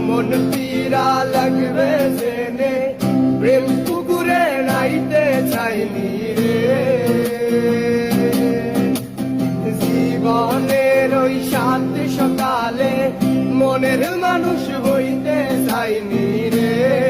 মন পীড়া লাগবে জেনে প্রেম পুকুরে নাইতে চাইনি রে। জীবনের ওই সাত সকালে মনের মানুষ হইতে চাইনি রে।